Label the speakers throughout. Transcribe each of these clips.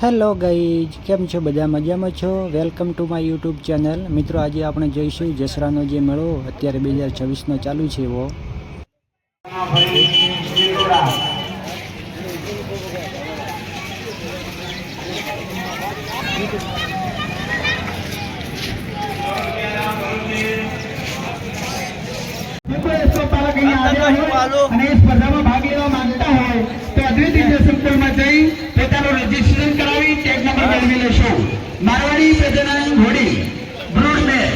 Speaker 1: Hello guys, કેમ છો? બધા મજામાં છો? Welcome to my YouTube channel. મિત્રો, આજે આપણે જોઈશું જસરાનો જે મેળો અત્યારે 2026નો ચાલુ છે એવો.
Speaker 2: અને સ્પર્ધામાં ભાગ લેવા માંગતા હોય તો અદ્વિતીય સંકુલમાં જઈ પોતાનું રજીસ્ટ્રેશન કરાવી ટેગ નંબર મેળવી લેશો. મારવાડી પ્રજનન ઘોડી બ્રૂડ મેર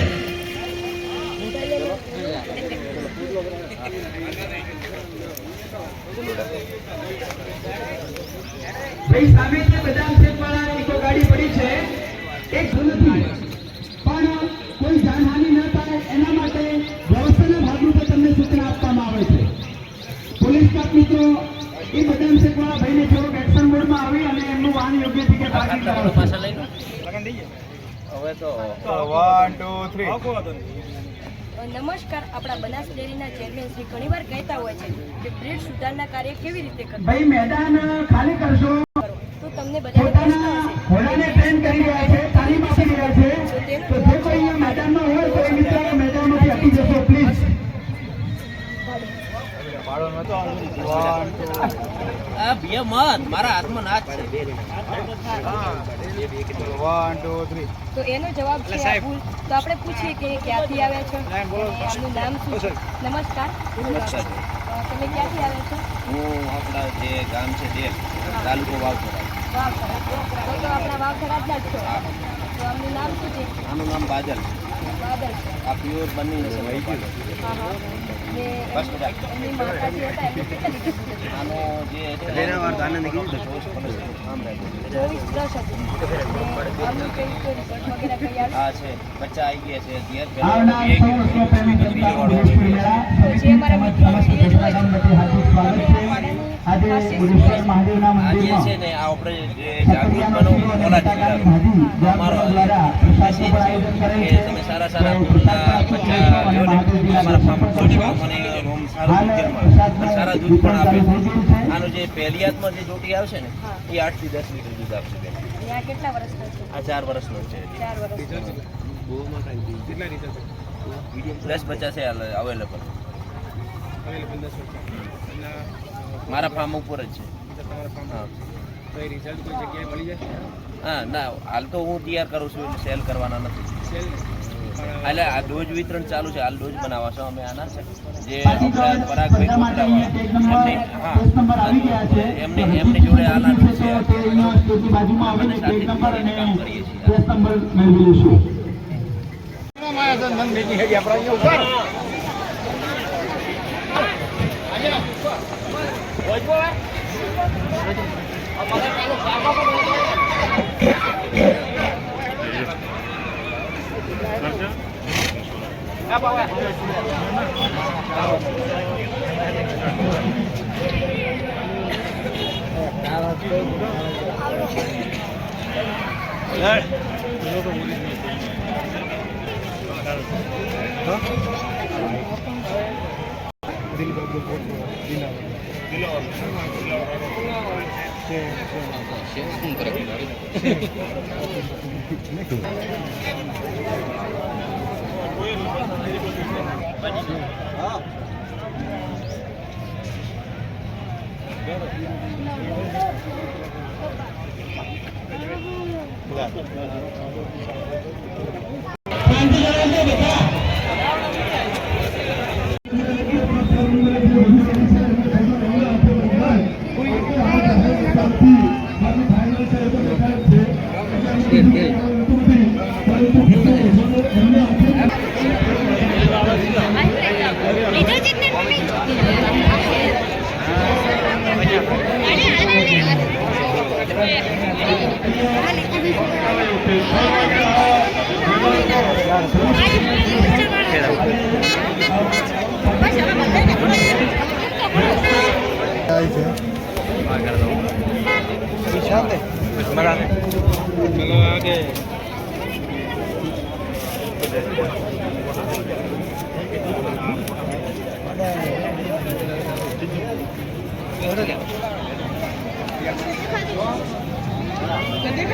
Speaker 2: ભાઈ સામે જે બદામ શેક વાળા ઇકો ગાડી પડી છે એક નથી પણ કોઈ જાનહાનિ ન થાય એના માટે વ્યવસ્થાના ભાગરૂપે તમને સૂચના આપવામાં આવે છે. પોલીસ સ્ટાફ મિત્રો એ બદામ શેક વાળા ભાઈને થોડોક એક્શન મોડમાં આવી અને એમનું વાહન યોગ્ય જગ્યાએ પાર્કિંગ કરાવશે.
Speaker 3: હવે તો 1 2 3
Speaker 4: નમસ્કાર. આપણા બનાસ ડેરીના ચેરમેન શ્રી ઘણીવાર કહેતા હોય છે કે બ્રીડ સુધારના કાર્ય કેવી રીતે કરવું.
Speaker 2: ભાઈ મેદાન ખાલી કરશો.
Speaker 4: તો તમને બધાને પ્રશ્ન હશે.
Speaker 2: ઘોડાને ટ્રેન કરી રહ્યા છે, તાલીમ આપી રહ્યા છે. તો જે કોઈ અહીંયા મેદાનમાં હોય તો એ મિત્રો મેદાનમાંથી હટી જશો પ્લીઝ.
Speaker 3: આ બે મત મારા હાથમાં નાચ છે. 1 2 3
Speaker 4: તો એનો જવાબ છે આ ભૂલ. તો આપણે પૂછીએ કે ક્યાંથી આવ્યા છો, આપનું નામ શું છે? નમસ્કાર. તમે ક્યાંથી આવ્યા છો?
Speaker 3: હું આપણા જે ગામ છે દેવ તાલુકો વાવથરા.
Speaker 4: વાવથરા. તો આપણા વાવથરા જ છો. તો આપનું નામ શું છે?
Speaker 3: આનું નામ બાદલ.
Speaker 4: બાદલ.
Speaker 3: આ પ્યોર બની છે વહી ગયું.
Speaker 4: હા હા. ને
Speaker 3: બસ બધા
Speaker 4: એમની માતાજી હતા એમને કેટલા લીટર દૂધ હતું?
Speaker 3: આનો જે લેનાવાર આનંદ કીધું તો
Speaker 4: 24 પ્લસ હતું. આમનું કંઈ કોઈ રિઝલ્ટ વગેરે કંઈ આવ્યું?
Speaker 3: આ છે બચ્ચા આવી ગયા છે ઘેર
Speaker 2: આવનાર સૌ સ્વપ્રેમી જનતાનું દેશ મેળા
Speaker 4: તો જે અમારા મિત્રો વિદેશ હોય છે
Speaker 2: હાર્દિક સ્વાગત છે. આજે ગુરુશ્વર મહાદેવના
Speaker 3: આજે છે
Speaker 2: મંદિરમાં
Speaker 3: ને આ આપણે જે જાગૃત બનો ઓલા અમારો
Speaker 2: દ્વારા પ્રસાદનું પણ આયોજન કરેલ
Speaker 3: કે
Speaker 2: છે.
Speaker 3: તમે સારા સારા દૂધના બચ્ચા લ્યો ને અમારા ફાર્મ જોડી મને ઓમ સારું દૂધ મળે અને સારા દૂધ પણ આપે. આનો જે પહેલિયાતમાં જે જોટી આવશે ને એ 8 થી 10 લીટર દૂધ આપશે બેન.
Speaker 4: ત્યાં કેટલા વર્ષનો છે?
Speaker 3: આ 4 વર્ષનો છે.
Speaker 4: 4 વર્ષનો.
Speaker 3: 10 બચ્ચા છે અવેલેબલ મારા ફાર્મ ઉપર જ છે. હા ના હાલ તો હું તૈયાર કરું છું એટલે સેલ કરવાના નથી. એટલે આ ડોઝ વિતરણ ચાલુ છે. હાલ ડોઝ બનાવવા છો અમે આના જે પરાગભાઈ એમની જોડે હાલ કામ કરીએ चलो आगे
Speaker 4: Jadi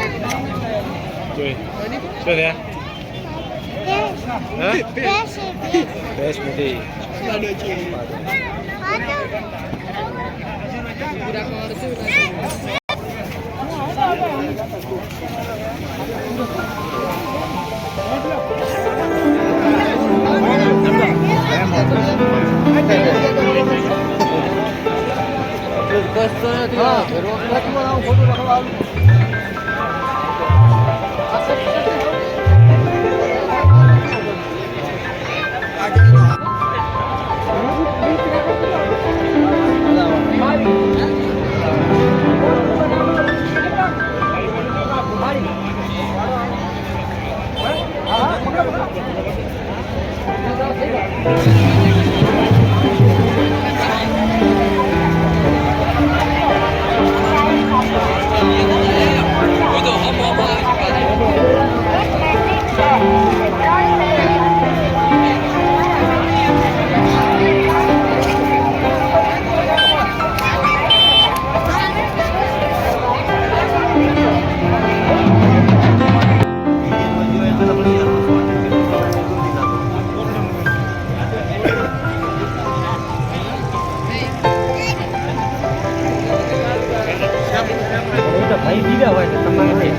Speaker 1: ભાઈ બીજા હોય ને તમારે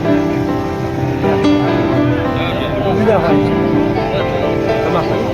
Speaker 1: બીજા હોય તમારે